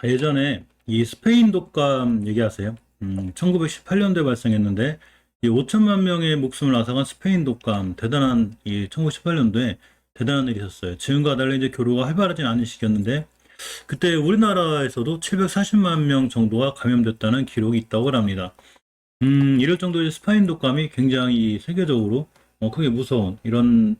예전에 이 스페인 독감 얘기하세요. 1918년도에 발생했는데 이 5천만 명의 목숨을 앗아간 스페인 독감 대단한 이 1918년도에 대단한 일이 있었어요. 지금과 달리 이제 교류가 활발하진 않은 시기였는데 그때 우리나라에서도 740만 명 정도가 감염됐다는 기록이 있다고 합니다. 이럴 정도의 스페인 독감이 굉장히 세계적으로 크게 무서운 이런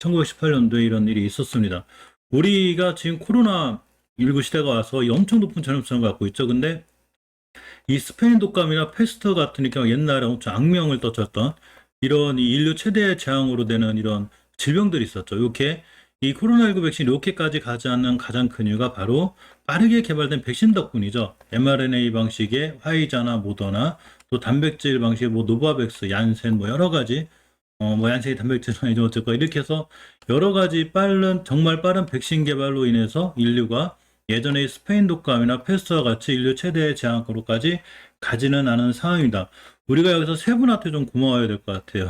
1918년도에 이런 일이 있었습니다. 우리가 지금 코로나19 시대가 와서 이 엄청 높은 전염성을 갖고 있죠. 근데 이 스페인 독감이나 페스트 같은 경우 옛날에 엄청 악명을 떨쳤던 이런 이 인류 최대의 재앙으로 되는 이런 질병들이 있었죠. 이렇게 이 코로나19 백신 이렇게까지 가지 않는 가장 큰 이유가 바로 빠르게 개발된 백신 덕분이죠. mRNA 방식의 화이자나 모더나 또 단백질 방식의 뭐 노바백스, 얀센 뭐 여러 가지 뭐 얀센이 단백질은 이제 어쨌건 이렇게 해서 여러 가지 정말 빠른 백신 개발로 인해서 인류가 예전의 스페인 독감이나 페스트와 같이 인류 최대의 재앙으로까지 가지는 않은 상황입니다. 우리가 여기서 세 분한테 좀 고마워야 될 것 같아요.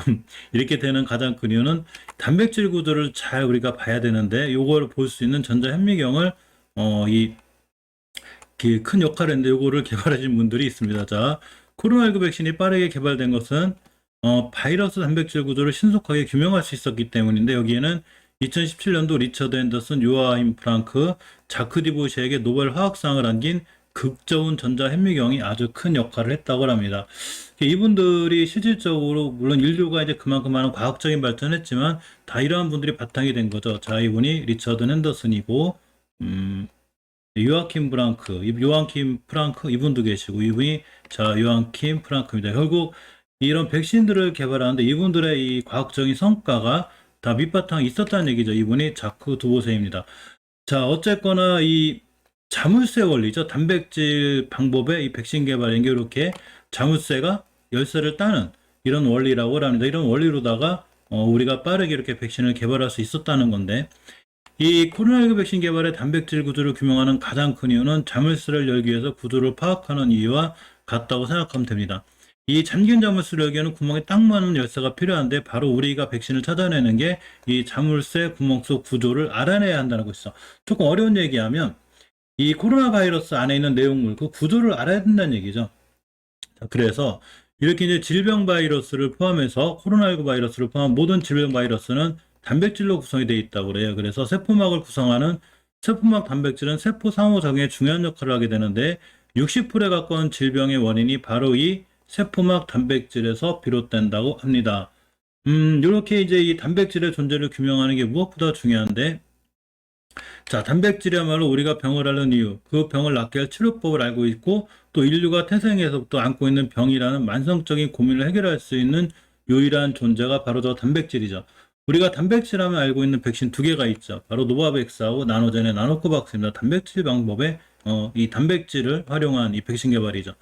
이렇게 되는 가장 큰 이유는 단백질 구조를 잘 우리가 봐야 되는데 이걸 볼 수 있는 전자현미경을 이 큰 역할을 했는데 이거를 개발하신 분들이 있습니다. 자, 코로나19 백신이 빠르게 개발된 것은 바이러스 단백질 구조를 신속하게 규명할 수 있었기 때문인데 여기에는 2017년도 리처드 앤더슨, 요아임 프랑크, 자크 디보시에게 노벨 화학상을 안긴 극저온 전자현미경이 아주 큰 역할을 했다고 합니다. 이분들이 실질적으로 물론 인류가 이제 그만큼 많은 과학적인 발전을 했지만 다 이러한 분들이 바탕이 된 거죠. 자, 이분이 리처드 앤더슨이고 요아킴 프랑크 이분도 계시고 이분이 자 요아킴 프랑크입니다. 결국 이런 백신들을 개발하는데 이분들의 이 과학적인 성과가 다 밑바탕에 있었다는 얘기죠. 이분이 자크 두보세입니다. 자, 어쨌거나 이 자물쇠 원리죠. 단백질 방법의 이 백신 개발 연결 이렇게 자물쇠가 열쇠를 따는 이런 원리라고 합니다. 이런 원리로다가 우리가 빠르게 이렇게 백신을 개발할 수 있었다는 건데 이 코로나19 백신 개발의 단백질 구조를 규명하는 가장 큰 이유는 자물쇠를 열기 위해서 구조를 파악하는 이유와 같다고 생각하면 됩니다. 이 잠긴 자물쇠를 열기 위해는 구멍에 딱 맞는 열쇠가 필요한데 바로 우리가 백신을 찾아내는 게 이 자물쇠 구멍 속 구조를 알아내야 한다는 것이죠. 조금 어려운 얘기하면 이 코로나 바이러스 안에 있는 내용물 그 구조를 알아야 된다는 얘기죠. 자, 그래서 이렇게 이제 질병 바이러스를 포함해서 코로나19 바이러스를 포함한 모든 질병 바이러스는 단백질로 구성이 되어 있다고 그래요. 그래서 세포막을 구성하는 세포막 단백질은 세포 상호작용에 중요한 역할을 하게 되는데 60%에 가까운 질병의 원인이 바로 이 세포막 단백질에서 비롯된다고 합니다. 이렇게 이제 이 단백질의 존재를 규명하는 게 무엇보다 중요한데 자, 단백질이야말로 우리가 병을 앓는 이유, 그 병을 낫게 할 치료법을 알고 있고 또 인류가 태생에서부터 안고 있는 병이라는 만성적인 고민을 해결할 수 있는 유일한 존재가 바로 저 단백질이죠. 우리가 단백질 하면 알고 있는 백신 두 개가 있죠. 바로 노바백스하고 나노젠의 나노코박스입니다. 단백질 방법에 이 단백질을 활용한 이 백신 개발이죠.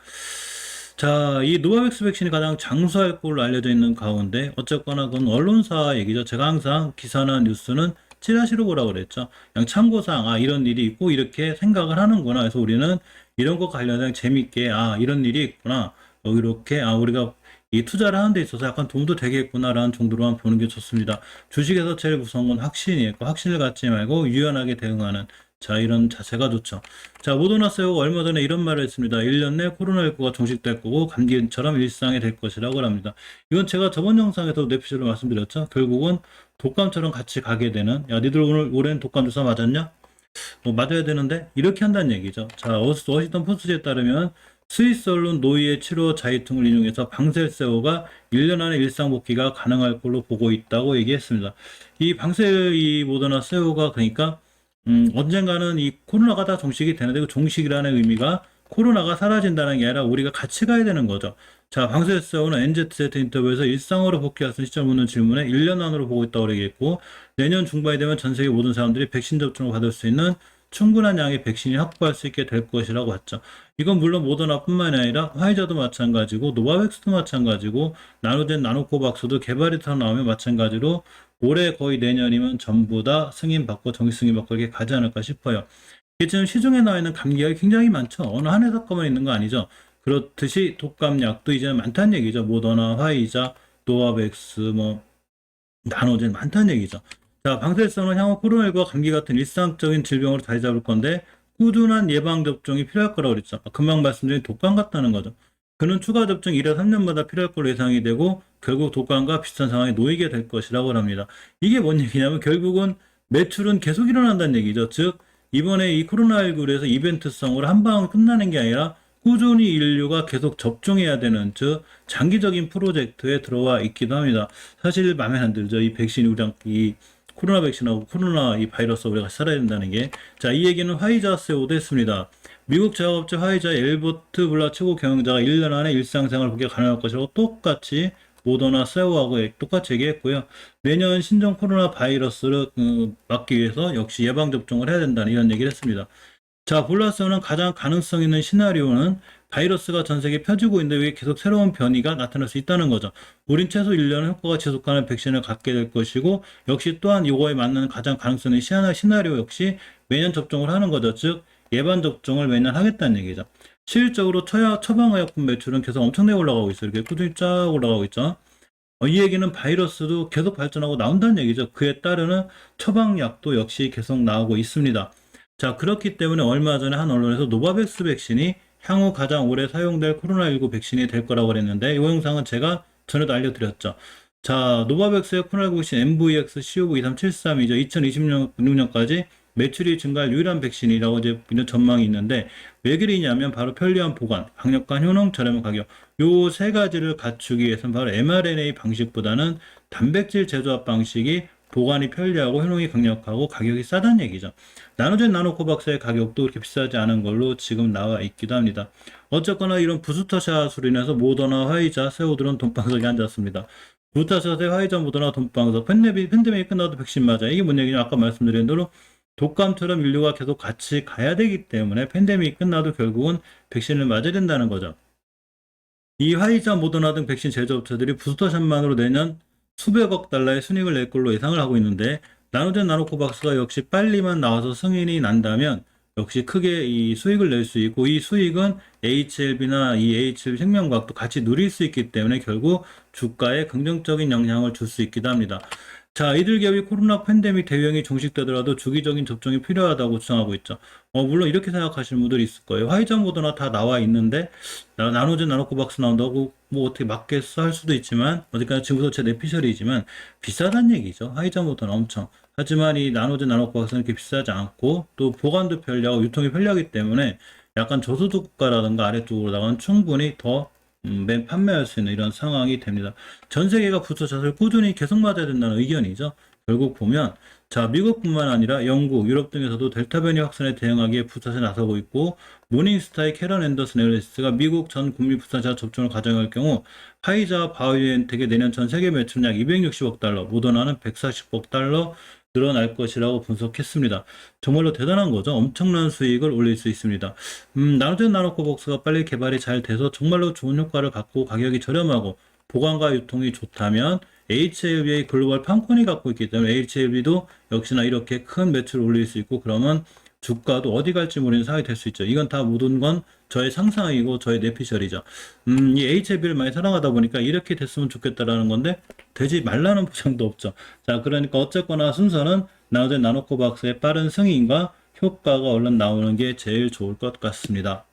자, 이 노바백스 백신이 가장 장수할 걸로 알려져 있는 가운데 어쨌거나 그건 언론사 얘기죠. 제가 항상 기사나 뉴스는 찌라시로 보라고 그랬죠. 그냥 참고사항, 이런 일이 있고 이렇게 생각을 하는구나. 그래서 우리는 이런 거 관련해서 재밌게 이런 일이 있구나. 이렇게 우리가 이 투자를 하는 데 있어서 약간 도움도 되겠구나라는 정도로만 보는 게 좋습니다. 주식에서 제일 무서운 건 확신이에요. 확신을 갖지 말고 유연하게 대응하는 자, 이런 자세가 좋죠. 자, 모더나 세오가 얼마 전에 이런 말을 했습니다. 1년 내 코로나19가 종식될 거고 감기처럼 일상이 될 것이라고 합니다. 이건 제가 저번 영상에서 내피셜로 말씀드렸죠. 결국은 독감처럼 같이 가게 되는 야, 니들 올해는 독감 주사 맞았냐? 맞아야 되는데 이렇게 한다는 얘기죠. 자, 워싱턴 포스트에 따르면 스위스 언론 노이의 치료 자위통을 인용해서 방셀세오가 1년 안에 일상 복귀가 가능할 걸로 보고 있다고 얘기했습니다. 이 모더나 세오가 그러니까 언젠가는 이 코로나가 다 종식이 되는데 그 종식이라는 의미가 코로나가 사라진다는 게 아니라 우리가 같이 가야 되는 거죠. 자, 방세세오는 NZZ 인터뷰에서 일상으로 복귀할 수 시점 묻는 질문에 1년 안으로 보고 있다고 얘기했고 내년 중반이 되면 전 세계 모든 사람들이 백신 접종을 받을 수 있는 충분한 양의 백신이 확보할 수 있게 될 것이라고 했죠. 이건 물론 모더나뿐만이 아니라 화이자도 마찬가지고 노바백스도 마찬가지고 나노젠 나노코박스도 개발이 더 나오면 마찬가지로 올해 거의 내년이면 전부 다 승인받고 정식 승인받고 이렇게 가지 않을까 싶어요. 지금 시중에 나와 있는 감기약이 굉장히 많죠. 어느 한 회사거만 있는 거 아니죠. 그렇듯이 독감약도 이제 많다는 얘기죠. 모더나, 화이자, 노바백스, 뭐 나노젠 많다는 얘기죠. 자, 방사선은 향후 코로나19와 감기 같은 일상적인 질병으로 자리 잡을 건데 꾸준한 예방접종이 필요할 거라고 그랬죠. 금방 말씀드린 독감 같다는 거죠. 그는 추가 접종 1회 3년마다 필요할 걸로 예상이 되고 결국 독감과 비슷한 상황에 놓이게 될 것이라고 합니다. 이게 뭔 얘기냐면 결국은 매출은 계속 일어난다는 얘기죠. 즉 이번에 이 코로나19로 해서 이벤트성으로 한 방 끝나는 게 아니라 꾸준히 인류가 계속 접종해야 되는 즉 장기적인 프로젝트에 들어와 있기도 합니다. 사실 마음에 안 들죠. 이 백신이 우리랑 이 코로나 백신하고 코로나 이 바이러스 우리가 살아야 된다는 게. 자, 이 얘기는 화이자 CEO도 했습니다. 미국 제약업체 화이자 엘버트 블라 최고 경영자가 1년 안에 일상생활 복귀가 가능할 것이라고 똑같이 모더나 CEO하고 똑같이 얘기했고요. 매년 신종 코로나 바이러스를 막기 위해서 역시 예방접종을 해야 된다는 이런 얘기를 했습니다. 자, 볼라스는 가장 가능성 있는 시나리오는 바이러스가 전 세계에 펴지고 있는데 왜 계속 새로운 변이가 나타날 수 있다는 거죠. 우린 최소 1년 효과가 지속하는 백신을 갖게 될 것이고 역시 또한 이거에 맞는 가장 가능성 있는 시나리오 역시 매년 접종을 하는 거죠. 즉 예방 접종을 매년 하겠다는 얘기죠. 실질적으로 처방의약품 매출은 계속 엄청나게 올라가고 있어요. 이렇게 꾸준히 쫙 올라가고 있죠. 이 얘기는 바이러스도 계속 발전하고 나온다는 얘기죠. 그에 따르는 처방약도 역시 계속 나오고 있습니다. 자, 그렇기 때문에 얼마 전에 한 언론에서 노바백스 백신이 향후 가장 오래 사용될 코로나19 백신이 될 거라고 그랬는데 이 영상은 제가 전에도 알려드렸죠. 자, 노바백스의 코로나19 백신 MVX CoV2373이죠. 2026년까지 매출이 증가할 유일한 백신이라고 이제 이런 전망이 있는데 왜 그러냐면 바로 편리한 보관, 강력한 효능, 저렴한 가격 요 세 가지를 갖추기 위해서는 바로 mRNA 방식보다는 단백질 제조합 방식이 보관이 편리하고 효능이 강력하고 가격이 싸다는 얘기죠. 나노젠 나노코박스의 가격도 그렇게 비싸지 않은 걸로 지금 나와 있기도 합니다. 어쨌거나 이런 부스터샷으로 인해서 모더나, 화이자, 세오들은 돈방석에 앉았습니다. 부스터샷의 화이자, 모더나, 돈방석, 팬데믹이 끝나도 백신 맞아. 이게 뭔 얘기냐? 아까 말씀드린 대로 독감처럼 인류가 계속 같이 가야 되기 때문에 팬데믹이 끝나도 결국은 백신을 맞아야 된다는 거죠. 이 화이자, 모더나 등 백신 제조업체들이 부스터샷만으로 내년 수백억 달러의 순이익을 낼 걸로 예상을 하고 있는데 나노젠 나노코박스가 역시 빨리만 나와서 승인이 난다면 역시 크게 이 수익을 낼 수 있고 이 수익은 HLB나 이 HLB 생명과학도 같이 누릴 수 있기 때문에 결국 주가에 긍정적인 영향을 줄 수 있기도 합니다. 자, 이들 기업이 코로나 팬데믹 대유행이 종식되더라도 주기적인 접종이 필요하다고 주장하고 있죠. 물론 이렇게 생각하시는 분들이 있을 거예요. 화이자 모더나 다 나와 있는데 나노젠 나노코박스 나온다고 뭐 어떻게 맞겠어 할 수도 있지만 어디까지 지금부터 제 내피셜이지만 비싸다는 얘기죠. 화이자 모더나 엄청. 하지만 이 나노젠 나노코박스는 이렇게 비싸지 않고 또 보관도 편리하고 유통이 편리하기 때문에 약간 저소득 국가라든가 아래쪽으로다가는 충분히 더 판매할 수 있는 이런 상황이 됩니다. 전 세계가 부스터샷을 꾸준히 계속 맞아야 된다는 의견이죠. 결국 보면 자, 미국뿐만 아니라 영국, 유럽 등에서도 델타 변이 확산에 대응하기에 부스터샷에 나서고 있고 모닝스타의 캐런 앤더슨 애널리스트가 미국 전 국민 부스터샷 접종을 가정할 경우 화이자와 바이오엔텍의 내년 전 세계 매출은 약 260억 달러, 모더나는 140억 달러 늘어날 것이라고 분석했습니다. 정말로 대단한 거죠. 엄청난 수익을 올릴 수 있습니다. 나노젠 나노코박스가 빨리 개발이 잘 돼서 정말로 좋은 효과를 갖고 가격이 저렴하고 보관과 유통이 좋다면 HLB의 글로벌 판권이 갖고 있기 때문에 HLB도 역시나 이렇게 큰 매출을 올릴 수 있고 그러면 주가도 어디 갈지 모르는 상황이 될 수 있죠. 이건 다 모든 건 저의 상상이고 저의 내피셜이죠. 이 HLB를 많이 사랑하다 보니까 이렇게 됐으면 좋겠다라는 건데 되지 말라는 보장도 없죠. 자, 그러니까 어쨌거나 순서는 나노젠 나노코박스의 빠른 승인과 효과가 얼른 나오는 게 제일 좋을 것 같습니다.